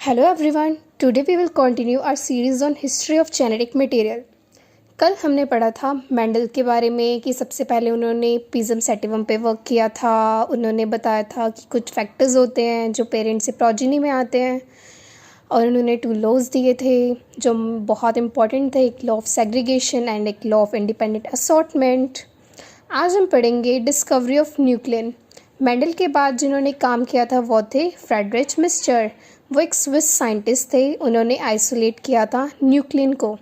Hello everyone. Today we will continue our series on history of genetic material. कल हमने पढ़ा था Mendel के बारे में कि सबसे पहले उन्होंने पिज़म सेटिवम पे वर्क किया था। उन्होंने बताया था कि कुछ फैक्टर्स होते हैं जो पेरेंट्स से प्रोजेनी में आते हैं और उन्होंने 2 लॉज दिए थे जो बहुत इंपॉर्टेंट थे, एक लॉ ऑफ सेग्रीगेशन एंड एक लॉ ऑफ इंडिपेंडेंट असॉर्टमेंट। आज हम पढ़ेंगे डिस्कवरी ऑफ न्यूक्लियन। मेंडल के बाद जिन्होंने काम किया था वो थे फ्रेडरिच मिस्टर। वो एक स्विस साइंटिस्ट थे। उन्होंने आइसोलेट किया था न्यूक्लियन को,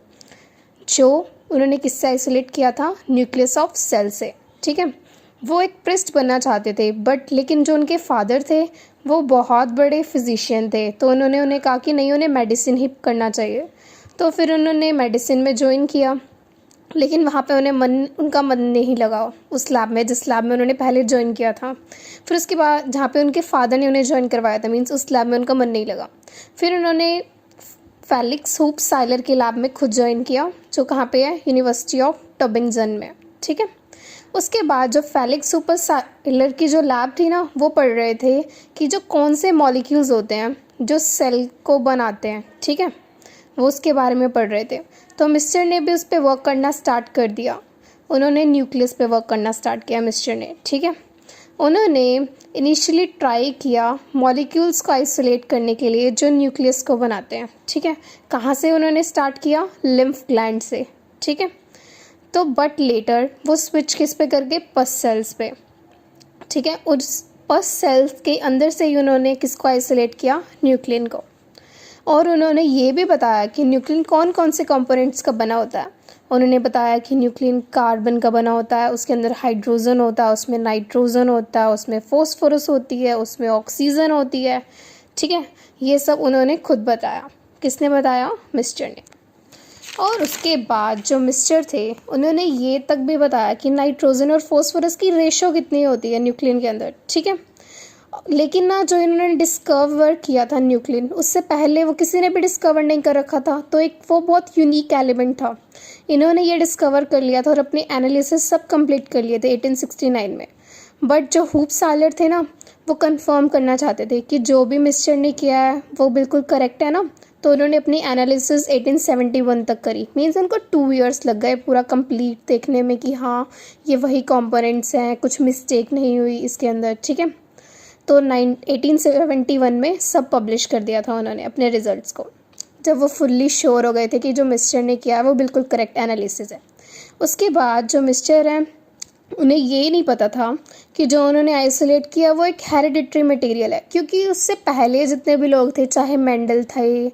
जो उन्होंने किससे आइसोलेट किया था? न्यूक्लियस ऑफ सेल से। ठीक है, वो एक प्रिस्ट बनना चाहते थे लेकिन जो उनके फादर थे वो बहुत बड़े फिजिशियन थे, तो उन्होंने उन्हें कहा कि नहीं, उन्हें मेडिसिन ही करना चाहिए। तो फिर उन्होंने मेडिसिन में ज्वाइन किया, लेकिन वहाँ पे उनका मन नहीं लगा उस लैब में जिस लैब में उन्होंने पहले ज्वाइन किया था। फिर उसके बाद जहाँ पे उनके फादर ने उन्हें ज्वाइन करवाया था, मीन्स उस लैब में उनका मन नहीं लगा। फिर उन्होंने फेलिक्स हुप साइलर के लैब में खुद ज्वाइन किया, जो कहाँ पे है? यूनिवर्सिटी ऑफ टबिंगटन में। ठीक है, उसके बाद जो फेलिक्स हुप साइलर की जो लैब थी ना, वो पढ़ रहे थे कि जो कौन से मॉलिक्यूल्स होते हैं जो सेल को बनाते हैं। ठीक है, वो उसके बारे में पढ़ रहे थे। तो मिस्टर ने भी उस पर वर्क करना स्टार्ट कर दिया। उन्होंने न्यूक्लियस पे वर्क करना स्टार्ट किया मिस्टर ने। ठीक है, उन्होंने इनिशियली ट्राई किया मॉलिक्यूल्स को आइसोलेट करने के लिए जो न्यूक्लियस को बनाते हैं। ठीक है, कहाँ से उन्होंने स्टार्ट किया? लिम्फ ग्लैंड से। ठीक है, तो बट लेटर वो स्विच किस पे करके? पस सेल्स पे। ठीक है, उस पस सेल्स के अंदर से ही उन्होंने किसको आइसोलेट किया? न्यूक्लियन को। और उन्होंने ये भी बताया कि न्यूक्लियन कौन कौन से कंपोनेंट्स का बना होता है। उन्होंने बताया कि न्यूक्लियन कार्बन का बना होता है, उसके अंदर हाइड्रोजन होता है, उसमें नाइट्रोजन होता है, उसमें फॉस्फोरस होती है, उसमें ऑक्सीजन होती है। ठीक है, ये सब उन्होंने खुद बताया। किसने बताया? मिस्टर ने। और उसके बाद जो मिस्टर थे उन्होंने ये तक भी बताया कि नाइट्रोजन और फॉस्फोरस की रेशो कितनी होती है न्यूक्लियन के अंदर। ठीक है, लेकिन ना जो इन्होंने डिस्कवर किया था न्यूक्लियन, उससे पहले वो किसी ने भी डिस्कवर नहीं कर रखा था, तो एक वो बहुत यूनिक एलिमेंट था। इन्होंने ये डिस्कवर कर लिया था और अपने एनालिसिस सब कंप्लीट कर लिए थे 1869 में। बट जो हुप साइलर थे ना, वो कंफर्म करना चाहते थे कि जो भी मिस्टर ने किया है वो बिल्कुल करेक्ट है ना। तो उन्होंने अपनी एनालिसिस 1871 तक करी। मीन्स उनको 2 ईयर्स लग गए पूरा कंप्लीट देखने में कि हाँ ये वही कंपोनेंट्स हैं, कुछ मिस्टेक नहीं हुई इसके अंदर। ठीक है, तो 1871 में सब पब्लिश कर दिया था उन्होंने अपने रिजल्ट्स को, जब वो फुल्ली श्योर हो गए थे कि जो मिस्टर ने किया है वो बिल्कुल करेक्ट एनालिसिस है। उसके बाद जो मिस्टर हैं उन्हें ये नहीं पता था कि जो उन्होंने आइसोलेट किया वो एक हेरिडिटरी मटेरियल है, क्योंकि उससे पहले जितने भी लोग थे, चाहे मेंडल थे,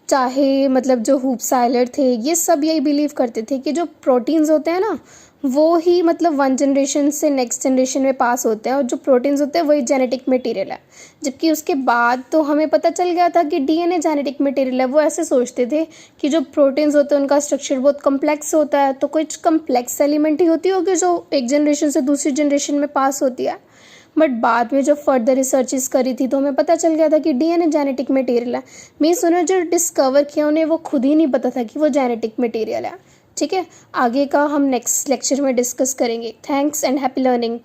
चाहे जो हुप साइलर थे, ये सब यही बिलीव करते थे कि जो प्रोटीन्स होते हैं ना वो ही 1 जनरेशन से नेक्स्ट जनरेशन में पास होते हैं, और जो प्रोटीन्स होते हैं वही जेनेटिक मटेरियल है। जबकि उसके बाद तो हमें पता चल गया था कि डीएनए जेनेटिक मटेरियल है। वो ऐसे सोचते थे कि जो प्रोटीन्स होते हैं उनका स्ट्रक्चर बहुत कम्प्लेक्स होता है, तो कुछ कम्प्लेक्स एलिमेंट ही होती होगी जो एक जनरेशन से दूसरी जनरेशन में पास होती है। बट बाद में जब फर्दर रिसर्चेस करी थी तो हमें पता चल गया था कि डीएनए जेनेटिक मटेरियल है। मीन्स उन्होंने जो डिस्कवर किया उन्हें वो खुद ही नहीं पता था कि वो जेनेटिक मटेरियल है। ठीक है, आगे का हम नेक्स्ट लेक्चर में डिस्कस करेंगे। Thanks and happy learning.